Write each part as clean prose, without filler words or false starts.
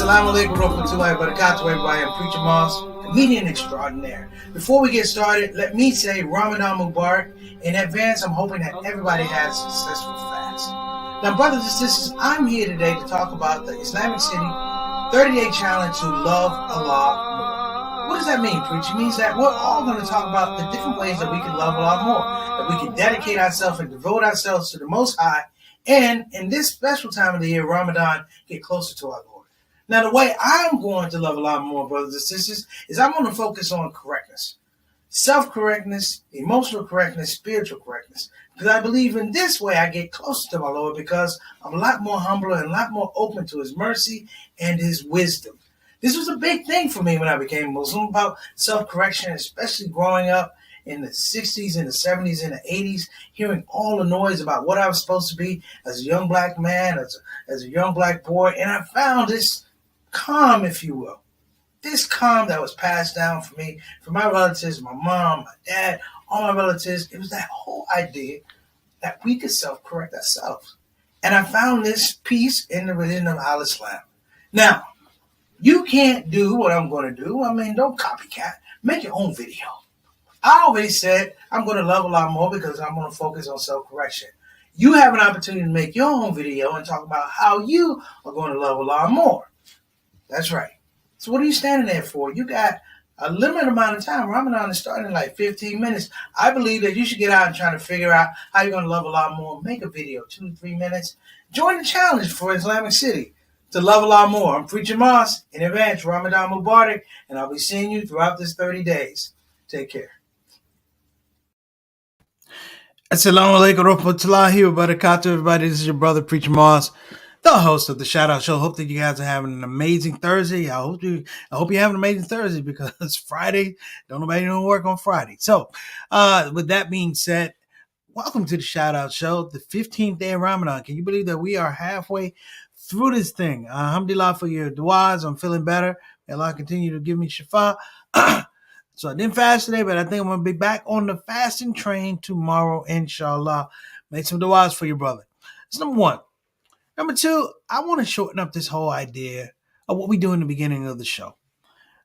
Assalamu alaikum warahmatullahi wabarakatuh, everybody. I'm Preacher Moss, comedian extraordinaire. Before we get started, let me say Ramadan Mubarak. In advance, I'm hoping that everybody has a successful fast. Now, brothers and sisters, I'm here today to talk about the Islamic City 30-day challenge to love Allah more. What does that mean, Preacher? It means that we're all going to talk about the different ways that we can love Allah more, that we can dedicate ourselves and devote ourselves to the Most High, and in this special time of the year, Ramadan, get closer to our Lord. Now, the way I'm going to love Allah more, brothers and sisters, is I'm going to focus on correctness. Self-correctness, emotional correctness, spiritual correctness. Because I believe in this way I get closer to my Lord because I'm a lot more humble and a lot more open to His mercy and His wisdom. This was a big thing for me when I became Muslim about self-correction, especially growing up in the 60s and the 70s and the 80s, hearing all the noise about what I was supposed to be as a young black man, as a young black boy. And I found this calm, if you will. This calm that was passed down for me, from my relatives, my mom, my dad, all my relatives. It was that whole idea that we could self-correct ourselves. And I found this peace in the religion of Al-Islam. Now, you can't do what I'm going to do. I mean, don't copycat. Make your own video. I already said I'm going to love Allah more because I'm going to focus on self-correction. You have an opportunity to make your own video and talk about how you are going to love Allah more. That's right. So what are you standing there for? You got a limited amount of time. Ramadan is starting in like 15 minutes. I believe that you should get out and try to figure out how you're going to love Allah more. Make a video, 2-3 minutes. Join the challenge for Islamic City to love Allah more. I'm Preacher Moss. In advance, Ramadan Mubarak, and I'll be seeing you throughout this 30 days. Take care. Assalamu alaikum warahmatullahi wabarakatuh, everybody. This is your brother, Preacher Moss, the host of the ShOUT Show. Hope that you guys are having an amazing Thursday. I hope you're having an amazing Thursday because it's Friday. Don't nobody work on Friday. So, with that being said, welcome to the ShOUT Show, the 15th day of Ramadan. Can you believe that we are halfway through this thing? Alhamdulillah for your du'as. I'm feeling better. May Allah continue to give me shifa. So I didn't fast today, but I think I'm going to be back on the fasting train tomorrow, inshallah. Make some du'as for your brother. That's number one. Number two, I want to shorten up this whole idea of what we do in the beginning of the show.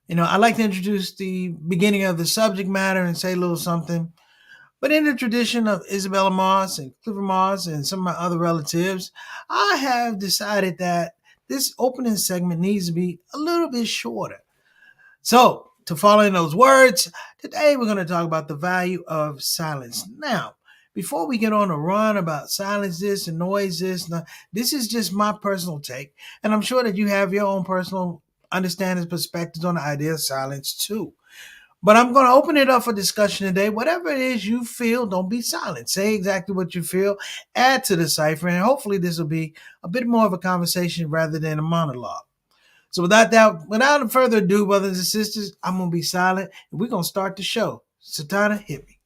You know, I like to introduce the beginning of the subject matter and say a little something. But in the tradition of Isabella Moss and Clifford Moss and some of my other relatives, I have decided that this opening segment needs to be a little bit shorter. So, to follow in those words, today we're going to talk about the value of silence. Now, before we get on a run about silence this and noise this, this is just my personal take, and I'm sure that you have your own personal understandings, perspectives on the idea of silence too. But I'm going to open it up for discussion today. Whatever it is you feel, don't be silent. Say exactly what you feel, add to the cipher, and hopefully this will be a bit more of a conversation rather than a monologue. So without further ado, brothers and sisters, I'm going to be silent, and we're going to start the show. Satana, hit me.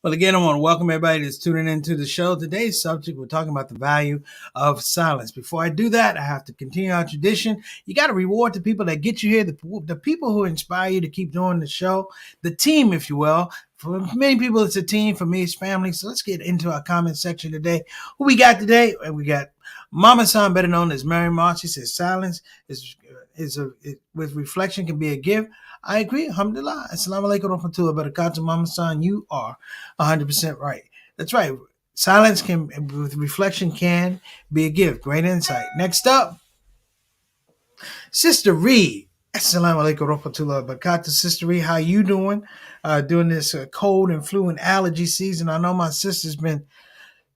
Well, again, I want to welcome everybody that's tuning into the show. Today's subject, we're talking about the value of silence. Before I do that, I have to continue our tradition. You got to reward the people that get you here, the people who inspire you to keep doing the show, the team, if you will. For many people, it's a team. For me, it's family. So let's get into our comment section today. Who we got today? We got Mama San, better known as Mary Moss. She says silence with reflection can be a gift. I agree. Alhamdulillah. Assalamu alaikum warahmatullahi wabarakatuh. Mama San, you are 100% right. That's right. Silence with reflection can be a gift. Great insight. Next up, Sister Reed. Assalamu alaikum warahmatullahi wabarakatuh. Sister Reed, how you doing? During this cold and flu and allergy season. I know my sister's been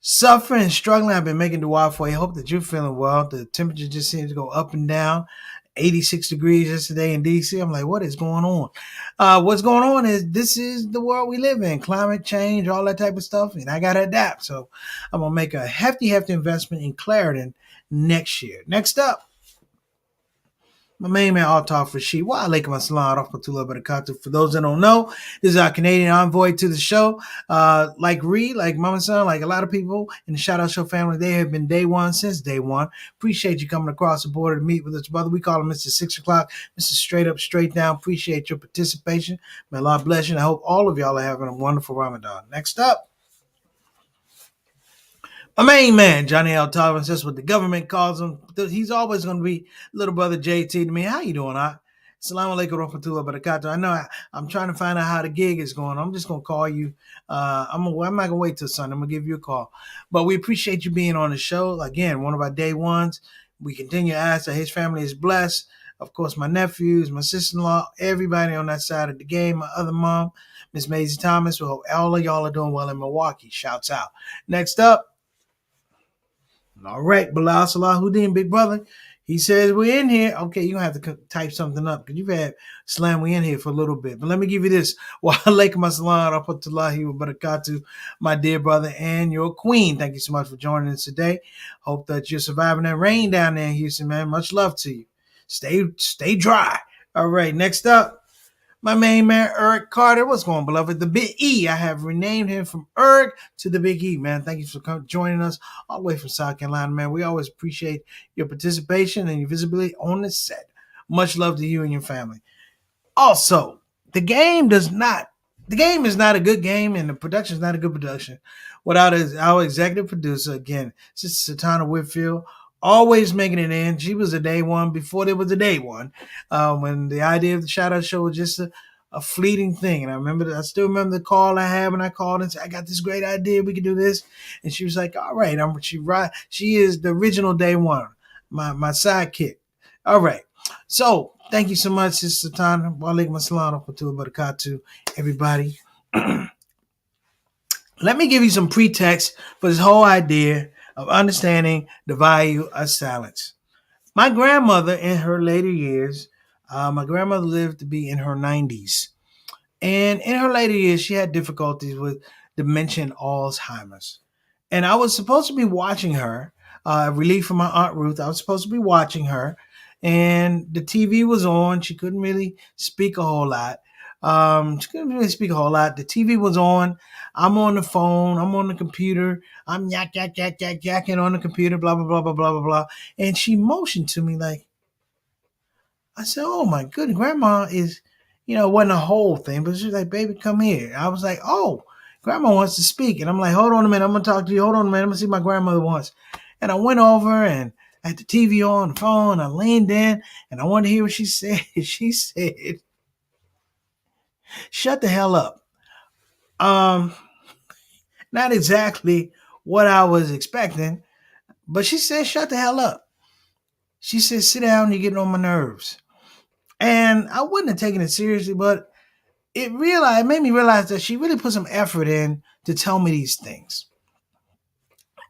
suffering and struggling. I've been making dua for you. I hope that you're feeling well. The temperature just seems to go up and down. 86 degrees yesterday in DC. I'm like, what is going on? What's going on is this is the world we live in, climate change, all that type of stuff, and I got to adapt. So I'm going to make a hefty investment in Clarendon next year. Next up, my main man, all talk for she. Wa alaikum assalam rahmatullah barakatuh. For those that don't know, this is our Canadian envoy to the show. Like Reed, like Mama Son, like a lot of people in the Shout Out Show family, they have been day one since day one. Appreciate you coming across the border to meet with us, brother. We call him Mr. 6 o'clock, Mr. Straight Up, Straight Down. Appreciate your participation. May Allah bless you. And I hope all of y'all are having a wonderful Ramadan. Next up, my main man, Johnny L. Thomas, that's what the government calls him. He's always going to be little brother JT to me. How you doing, Doc? Assalamu alaikum rahmatullah barakatuh. I know I'm trying to find out how the gig is going. I'm just going to call you. I'm not going to wait till Sunday. I'm going to give you a call. But we appreciate you being on the show. Again, one of our day ones. We continue to ask that his family is blessed. Of course, my nephews, my sister-in-law, everybody on that side of the game, my other mom, Miss Maisie Thomas. We hope all of y'all are doing well in Milwaukee. Shouts out. Next up, all right, Bilal Salahuddin, big brother. He says we're in here. Okay, you're going to have to type something up because you've had Slam, we in here for a little bit. But let me give you this. Wa alaikum assalam rahmatullahi wa barakatuh, my dear brother and your queen. Thank you so much for joining us today. Hope that you're surviving that rain down there in Houston, man. Much love to you. Stay dry. All right, next up. My main man, Eric Carter. What's going on, beloved? The Big E. I have renamed him from Eric to the Big E, man. Thank you for joining us all the way from South Carolina, man. We always appreciate your participation and your visibility on the set. Much love to you and your family. Also, the game is not a good game, and the production is not a good production without our executive producer, again, Sister Satana Whitfield, always making it in. She was a day one before there was a day one, when the idea of the Shout Out Show was just a fleeting thing. And I still remember the call I had when I called and said, I got this great idea, we can do this. And she was like, all right, she is the original day one, my sidekick. All right. So thank you so much, Sister Tana. Wa alaikum assalam rahmatullahi barakatuh, everybody. Let me give you some pretext for this whole idea of understanding the value of silence. My grandmother, in her later years, my grandmother lived to be in her 90s. And in her later years, she had difficulties with dementia and Alzheimer's. And I was supposed to be watching her, relief from my Aunt Ruth. I was supposed to be watching her. And the TV was on. She couldn't really speak a whole lot. The TV was on. I'm on the phone. I'm on the computer. I'm yakking on the computer, blah, blah, blah, blah, blah, blah, blah. And she motioned to me like, I said, oh my goodness, grandma is, it wasn't a whole thing, but she was like, baby, come here. I was like, oh, grandma wants to speak. And I'm like, hold on a minute. I'm going to talk to you. Hold on a minute. I'm going to see what my grandmother wants. And I went over and I had the TV on the phone. I leaned in and I wanted to hear what she said. She said, shut the hell up. Not exactly what I was expecting, but she said, shut the hell up. She said, sit down, you're getting on my nerves. And I wouldn't have taken it seriously, but it made me realize that she really put some effort in to tell me these things.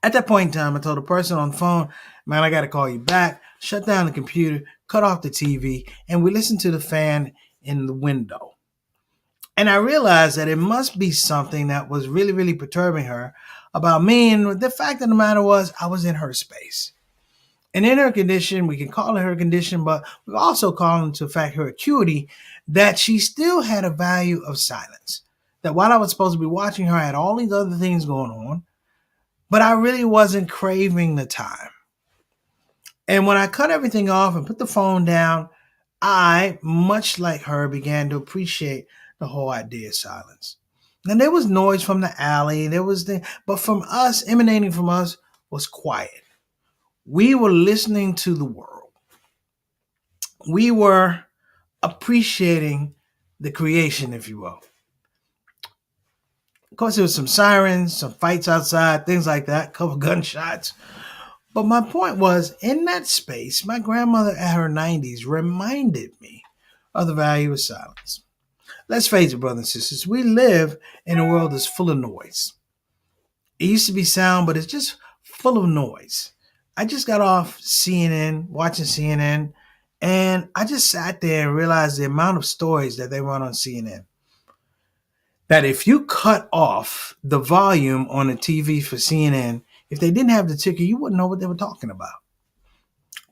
At that point in time, I told the person on the phone, man, I got to call you back, shut down the computer, cut off the TV, and we listened to the fan in the window. And I realized that it must be something that was really, really perturbing her about me. And the fact of the matter was, I was in her space. And in her condition, we can call it her condition, but we also call into fact her acuity, that she still had a value of silence. That while I was supposed to be watching her, I had all these other things going on, but I really wasn't craving the time. And when I cut everything off and put the phone down, I, much like her, began to appreciate the whole idea of silence. And there was noise from the alley, but from us, emanating from us, was quiet. We were listening to the world. We were appreciating the creation, if you will. Of course, there was some sirens, some fights outside, things like that, a couple gunshots. But my point was, in that space, my grandmother at her 90s reminded me of the value of silence. Let's face it, brothers and sisters, we live in a world that's full of noise. It used to be sound, but it's just full of noise. I just got off watching CNN, And I just sat there and realized the amount of stories that they run on CNN. That if you cut off the volume on the TV for CNN, if they didn't have the ticker, you wouldn't know what they were talking about.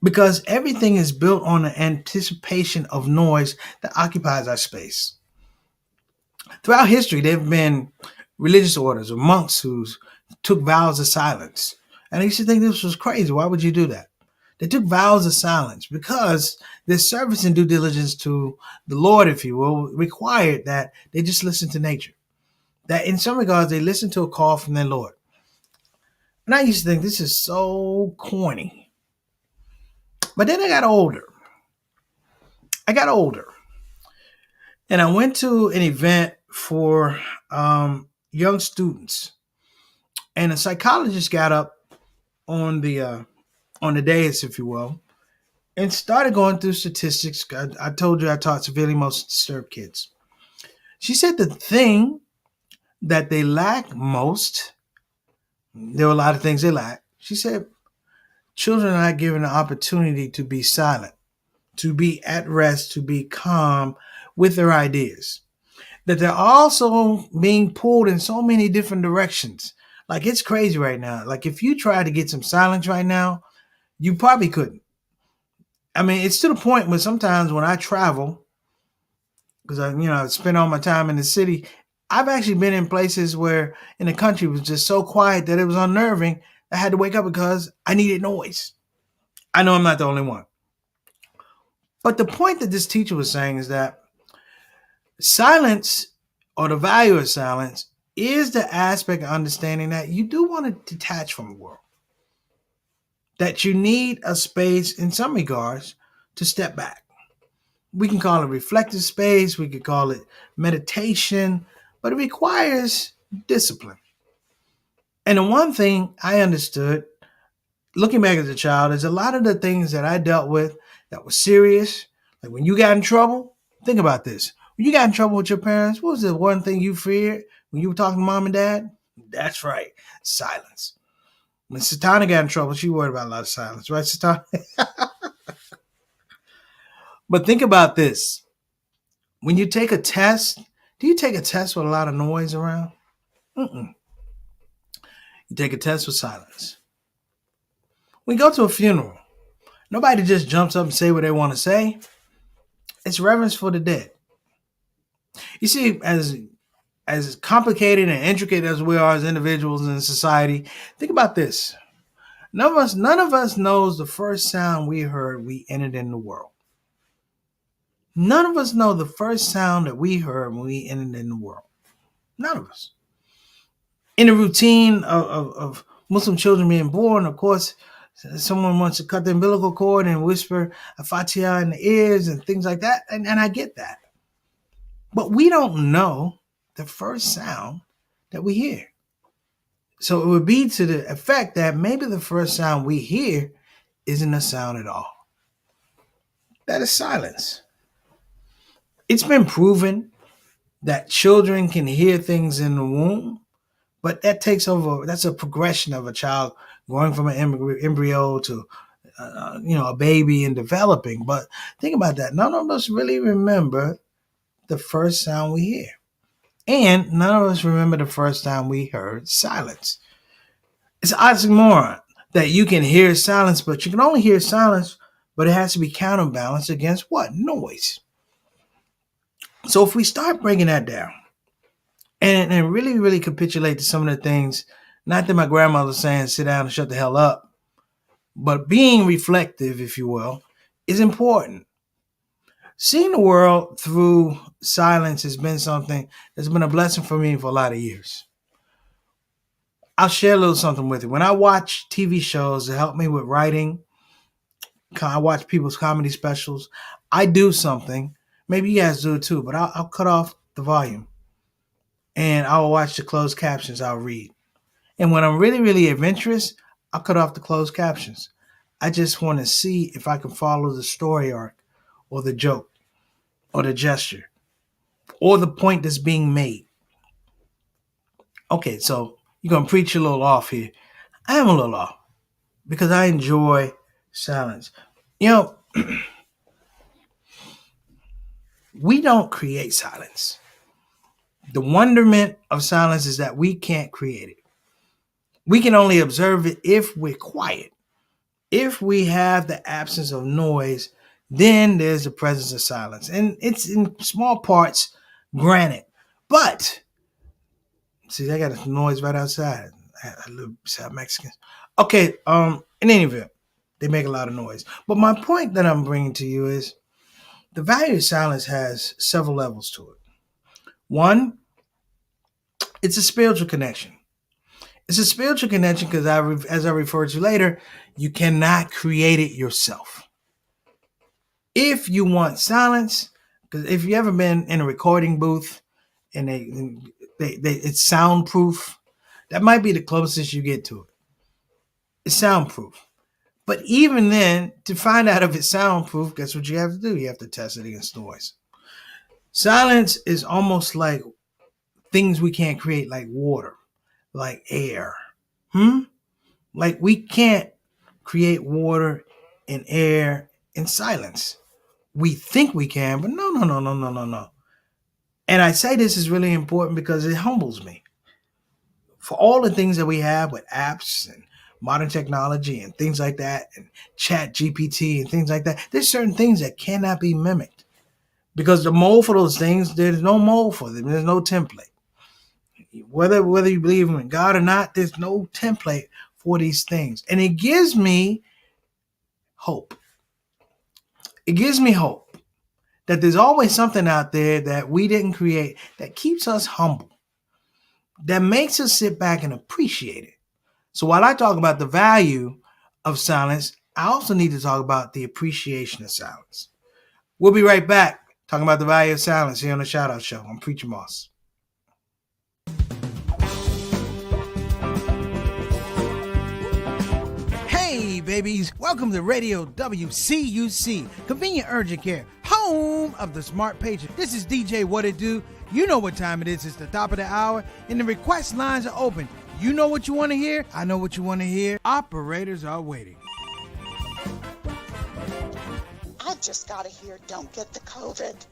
Because everything is built on the anticipation of noise that occupies our space. Throughout history, there have been religious orders or monks who took vows of silence. And I used to think this was crazy. Why would you do that? They took vows of silence because their service and due diligence to the Lord, if you will, required that they just listen to nature. That in some regards, they listen to a call from their Lord. And I used to think this is so corny. But then I got older. I got older. And I went to an event for young students. And a psychologist got up on the dais, if you will, and started going through statistics. I told you I taught severely most disturbed kids. She said the thing that they lack most, there were a lot of things they lack. She said children are not given the opportunity to be silent, to be at rest, to be calm with their ideas. That they're also being pulled in so many different directions. Like it's crazy right now. Like if you try to get some silence right now, you probably couldn't. I mean, it's to the point where sometimes when I travel, because I spend all my time in the city, I've actually been in places where in the country it was just so quiet that it was unnerving. I had to wake up because I needed noise. I know I'm not the only one. But the point that this teacher was saying is that silence or the value of silence is the aspect of understanding that you do want to detach from the world. That you need a space in some regards to step back. We can call it reflective space, we could call it meditation, but it requires discipline. And the one thing I understood, looking back as a child, is a lot of the things that I dealt with that were serious. Like when you got in trouble, think about this. When you got in trouble with your parents, what was the one thing you feared when you were talking to mom and dad? That's right, silence. When Satana got in trouble, she worried about a lot of silence, right, Satana? But think about this. When you take a test, do you take a test with a lot of noise around? Mm-mm. You take a test with silence. When you go to a funeral, nobody just jumps up and say what they want to say. It's reverence for the dead. You see, as complicated and intricate as we are as individuals in society, think about this. None of us knows the first sound we heard we entered in the world. None of us know the first sound that we heard when we entered in the world. None of us. In the routine of Muslim children being born, of course, someone wants to cut the umbilical cord and whisper a Fatiha in the ears and things like that. And I get that. But we don't know the first sound that we hear. So it would be to the effect that maybe the first sound we hear isn't a sound at all. That is silence. It's been proven that children can hear things in the womb, but that takes over. That's a progression of a child going from an embryo to a baby and developing. But think about that. None of us really remember the first sound we hear. And none of us remember the first time we heard silence. It's an oxymoron that you can hear silence, but you can only hear silence, but it has to be counterbalanced against what? Noise. So if we start breaking that down and really, really capitulate to some of the things, not that my grandmother was saying, sit down and shut the hell up, but being reflective, if you will, is important. Seeing the world through silence has been something that's been a blessing for me for a lot of years. I'll share a little something with you. When I watch TV shows that help me with writing, I watch people's comedy specials, I do something. Maybe you guys do it too, but I'll cut off the volume and I'll watch the closed captions. I'll read. And when I'm really, really adventurous, I'll cut off the closed captions. I just want to see if I can follow the story arc or the joke or the gesture or the point that's being made. Okay, so you're going to preach a little off here. I am a little off because I enjoy silence. You know, We don't create silence. The wonderment of silence is that we can't create it. We can only observe it if we're quiet. If we have the absence of noise, then there's the presence of silence. And it's in small parts, granted. But, see, I got a noise right outside. I live beside Mexicans. Okay, in any event, they make a lot of noise. But my point that I'm bringing to you is the value of silence has several levels to it. One, it's a spiritual connection. It's a spiritual connection because, as I refer to later, you cannot create it yourself. If you want silence, because if you ever been in a recording booth and it's soundproof, that might be the closest you get to it. It's soundproof. But even then, to find out if it's soundproof, guess what you have to do? You have to test it against noise. Silence is almost like things we can't create, like water, like air. Like we can't create water and air in silence. We think we can, but no. And I say this is really important because it humbles me. For all the things that we have with apps and modern technology and things like that, and chat GPT and things like that, there's certain things that cannot be mimicked. Because the mold for those things, there's no mold for them. There's no template. Whether you believe in God or not, there's no template for these things. And it gives me hope. It gives me hope that there's always something out there that we didn't create that keeps us humble, that makes us sit back and appreciate it. So while I talk about the value of silence, I also need to talk about the appreciation of silence. We'll be right back talking about the value of silence here on the ShOUT Show. I'm Preacher Moss. Hey, babies. Welcome to Radio WCUC, Convenient Urgent Care, home of the smart patient. This is DJ What It Do. You know what time it is. It's the top of the hour, and the request lines are open. You know what you want to hear. I know what you want to hear. Operators are waiting. I just got to hear don't get the COVID.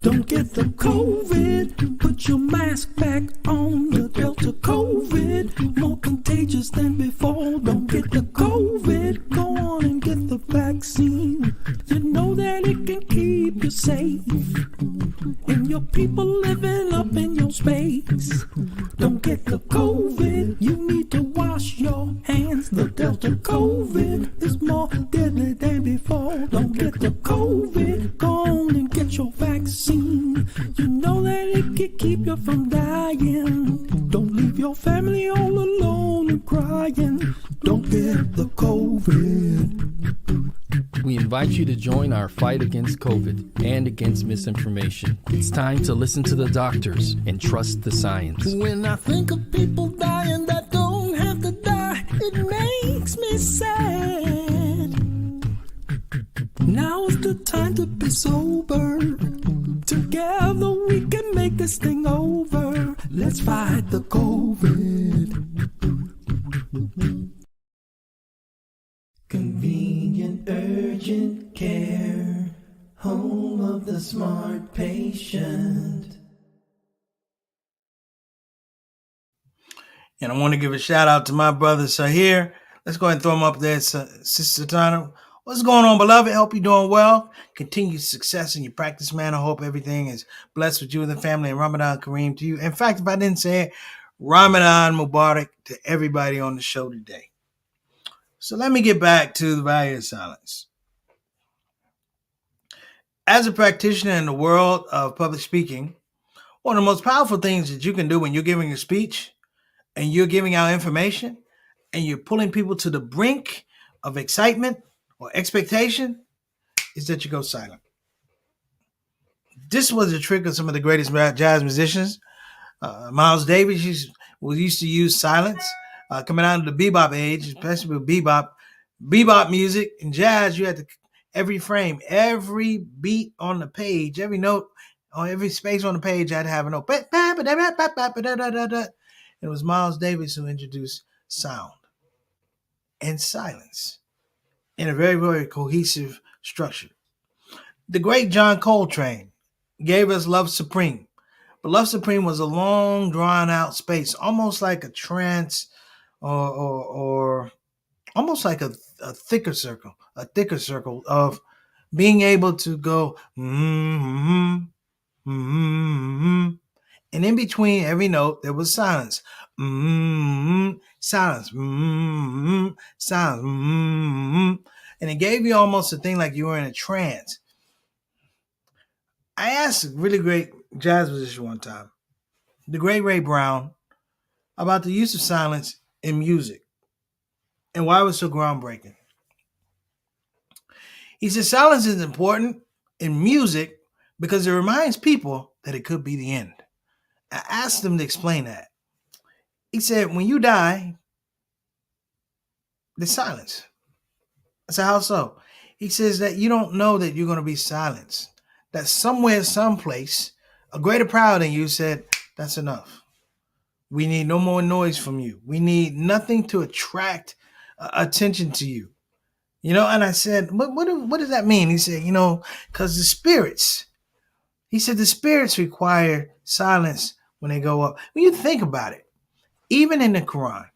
Don't get the COVID. Put your mask back on. The Delta COVID, more contagious than before. Don't get the COVID. Go on and get the vaccine. You know that it can keep you safe, and your people living up in your space. Don't get the COVID. You need to wash your hands. The Delta COVID is more deadly than before. Don't get the COVID. Go on and get your vaccine. You know that it can keep you from dying. Don't leave your family all alone and crying. Don't get the COVID. We invite you to join our fight against COVID and against misinformation. It's time to listen to the doctors and trust the science. When I think of people dying that don't have to die, it makes me sad. Now's the time to be sober. Together we can make this thing over. Let's fight the COVID. Convenient urgent care, home of the smart patient. And I want to give a shout out to my brother Sahir. Let's go ahead and throw him up there, Sister Tana. What's going on, beloved? Hope you're doing well. Continued success in your practice, man. I hope everything is blessed with you and the family. And Ramadan Kareem to you. In fact, if I didn't say it, Ramadan Mubarak to everybody on the show today. So let me get back to the value of silence. As a practitioner in the world of public speaking, one of the most powerful things that you can do when you're giving a speech and you're giving out information and you're pulling people to the brink of excitement or expectation is that you go silent. This was a trick of some of the greatest jazz musicians. Miles Davis used to use silence. Coming out of the bebop age, especially with bebop music and jazz, you had to, every frame, every beat on the page, every note, on every space on the page had to have a note. It was Miles Davis who introduced sound and silence in a very, very cohesive structure. The great John Coltrane gave us Love Supreme. But Love Supreme was a long, drawn out space, almost like a trance or almost like a thicker circle of being able to go, and in between every note, there was silence. Silence. Silence. And it gave you almost a thing like you were in a trance. I asked a really great jazz musician one time, the great Ray Brown, about the use of silence in music and why it was so groundbreaking. He said silence is important in music because it reminds people that it could be the end. I asked him to explain that. He said, when you die, there's silence. I said, how so? He says that you don't know that you're going to be silenced. That somewhere, someplace, a greater power than you said, that's enough. We need no more noise from you. We need nothing to attract attention to you. And I said, what does that mean? He said, because the spirits require silence when they go up. When you think about it, even in the Quran,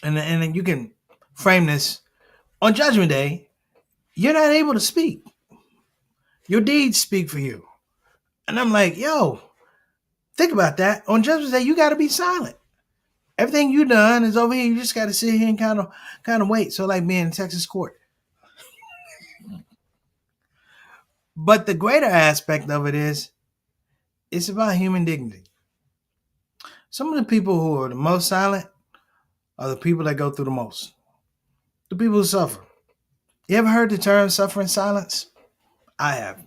and then you can frame this, on Judgment Day, you're not able to speak. Your deeds speak for you. And I'm like, yo, think about that. On Judgment Day, you got to be silent. Everything you done is over here. You just got to sit here and kind of wait. So like being in Texas court. But the greater aspect of it is, it's about human dignity. Some of the people who are the most silent are the people that go through the most. The people who suffer. You ever heard the term suffer in silence? I have.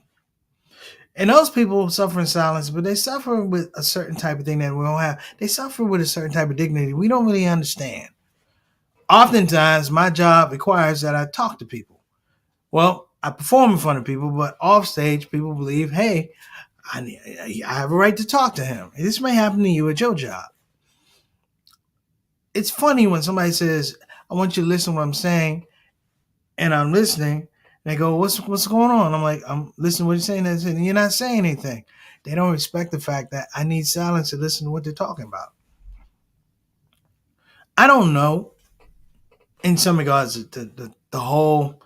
And those people suffer in silence, but they suffer with a certain type of thing that we don't have. They suffer with a certain type of dignity we don't really understand. Oftentimes, my job requires that I talk to people. Well, I perform in front of people, but off stage, people believe, hey, I have a right to talk to him. This may happen to you at your job. It's funny when somebody says, I want you to listen to what I'm saying, and I'm listening, and they go, what's going on? I'm like, I'm listening to what you're saying, and you're not saying anything. They don't respect the fact that I need silence to listen to what they're talking about. I don't know, in some regards, the whole,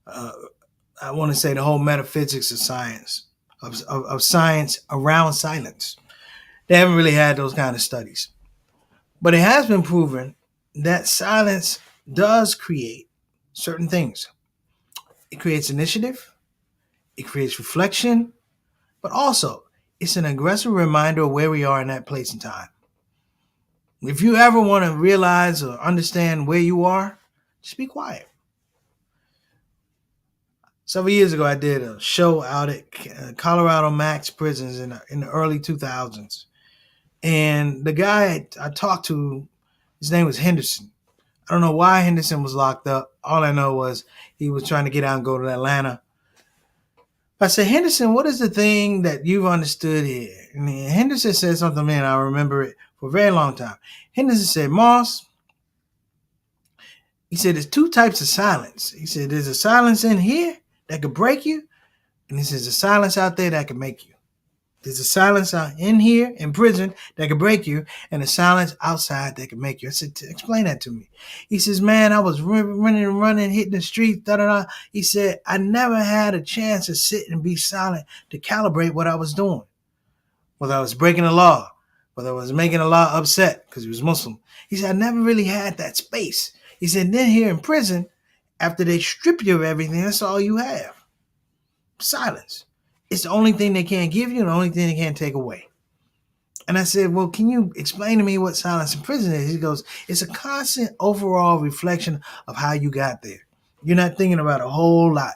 I want to say the whole metaphysics of science, of science around silence. They haven't really had those kind of studies. But it has been proven that silence does create certain things. It creates initiative, it creates reflection, but also it's an aggressive reminder of where we are in that place and time. If you ever want to realize or understand where you are, just be quiet. Several years ago, I did a show out at Colorado Max prisons in the early 2000s. And the guy I talked to, his name was Henderson. I don't know why Henderson was locked up. All I know was he was trying to get out and go to Atlanta. I said, Henderson, what is the thing that you've understood here? And Henderson said something, man, I remember it for a very long time. Henderson said, Moss, he said, there's two types of silence. He said, there's a silence in here that could break you, and he says, a silence out there that could make you. There's a silence out in here in prison that could break you, and a silence outside that could make you. I said, explain that to me. He says, man, I was running, hitting the street, da-da-da. He said, I never had a chance to sit and be silent to calibrate what I was doing. Whether I was breaking the law, whether I was making Allah upset because he was Muslim. He said, I never really had that space. He said, then here in prison, after they strip you of everything, that's all you have. Silence. It's the only thing they can't give you and the only thing they can't take away. And I said, well, can you explain to me what silence in prison is? He goes, it's a constant overall reflection of how you got there. You're not thinking about a whole lot.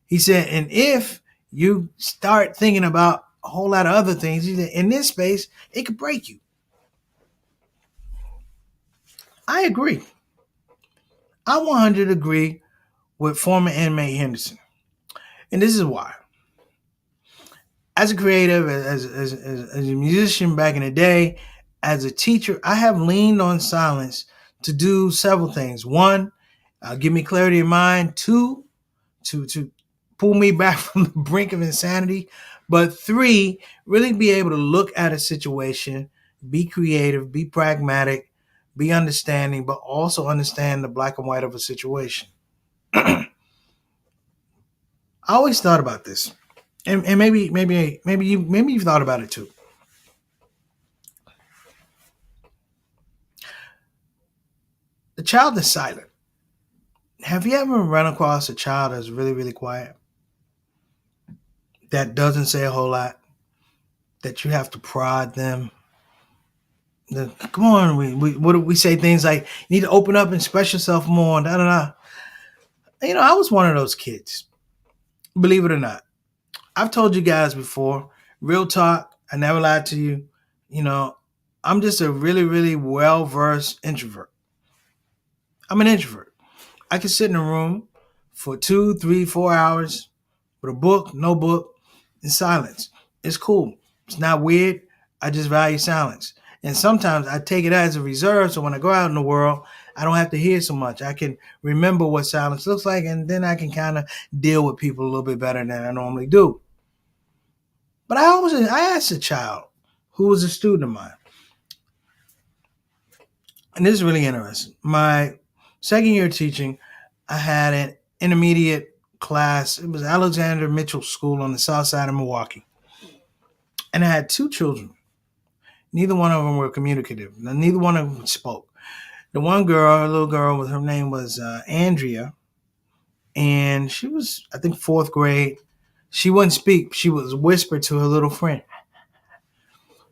He said, and if you start thinking about a whole lot of other things, he said, in this space, it could break you. I agree. I 100 agree with former inmate Henderson. And this is why. As a creative, as a musician back in the day, as a teacher, I have leaned on silence to do several things. One, Give me clarity of mind. 2, to pull me back from the brink of insanity. But 3, really be able to look at a situation, be creative, be pragmatic, be understanding, but also understand the black and white of a situation. I always thought about this, and maybe you've thought about it too. The child is silent. Have you ever run across a child that's really, really quiet, that doesn't say a whole lot, that you have to prod them? Come on, we say things like, you need to open up and express yourself more, da da da. I was one of those kids. Believe it or not. I've told you guys before, real talk, I never lied to you. I'm just a really, really well-versed introvert. I'm an introvert. I can sit in a room for 2, 3, 4 hours with a book, no book, in silence. It's cool. It's not weird. I just value silence. And sometimes I take it as a reserve, so when I go out in the world, I don't have to hear so much. I can remember what silence looks like, and then I can kind of deal with people a little bit better than I normally do. But I asked a child who was a student of mine, and this is really interesting. My second year of teaching, I had an intermediate class. It was Alexander Mitchell School on the south side of Milwaukee. And I had 2 children. Neither one of them were communicative. Neither one of them spoke. The one girl, a little girl, her name was Andrea. And she was, I think, 4th grade. She wouldn't speak. She was whispered to her little friend.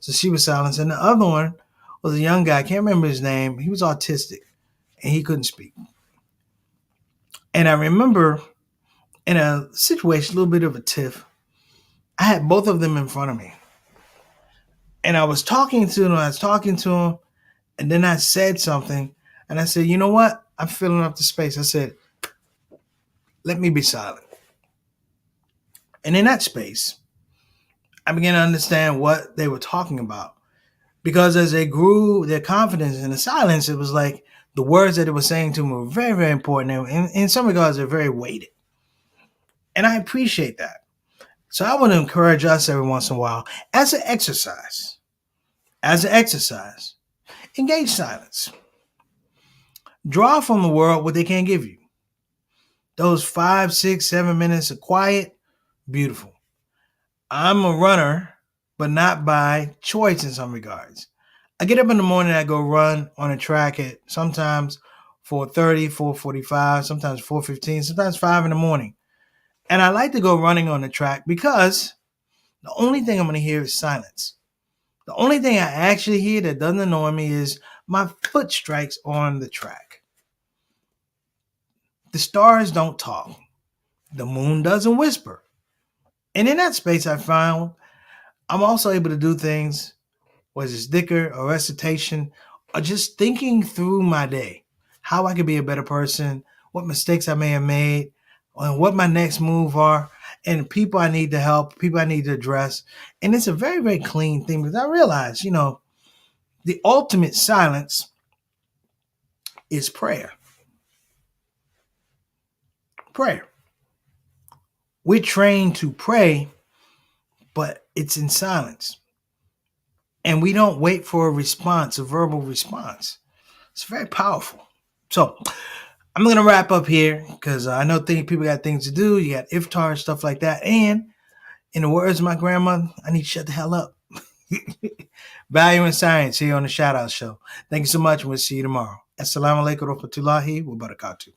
So she was silenced. And the other one was a young guy. I can't remember his name. He was autistic. And he couldn't speak. And I remember in a situation, a little bit of a tiff, I had both of them in front of me. And I was talking to them, and then I said something, and I said, you know what? I'm filling up the space. I said, let me be silent. And in that space, I began to understand what they were talking about. Because as they grew their confidence in the silence, it was like the words that they were saying to me were very, very important. And in some regards, they're very weighted. And I appreciate that. So I want to encourage us every once in a while, as an exercise, engage silence. Draw from the world what they can't give you. Those 5, 6, 7 minutes of quiet, beautiful. I'm a runner, but not by choice in some regards. I get up in the morning, I go run on a track at sometimes 4:30, 4:45, sometimes 4:15, sometimes 5 in the morning. And I like to go running on the track because the only thing I'm going to hear is silence. The only thing I actually hear that doesn't annoy me is my foot strikes on the track. The stars don't talk. The moon doesn't whisper. And in that space, I found I'm also able to do things, whether it's dhikr or recitation, or just thinking through my day, how I could be a better person, what mistakes I may have made, and what my next move are, and people I need to help, people I need to address. And it's a very, very clean thing because I realize, the ultimate silence is prayer. Prayer. We're trained to pray, but it's in silence. And we don't wait for a response, a verbal response. It's very powerful. So I'm going to wrap up here because I know people got things to do. You got iftar and stuff like that. And in the words of my grandmother, I need to shut the hell up. Value in Science here on the ShOUT Show. Thank you so much, and we'll see you tomorrow. Assalamu alaikum wa rahmatullahi wa barakatuh.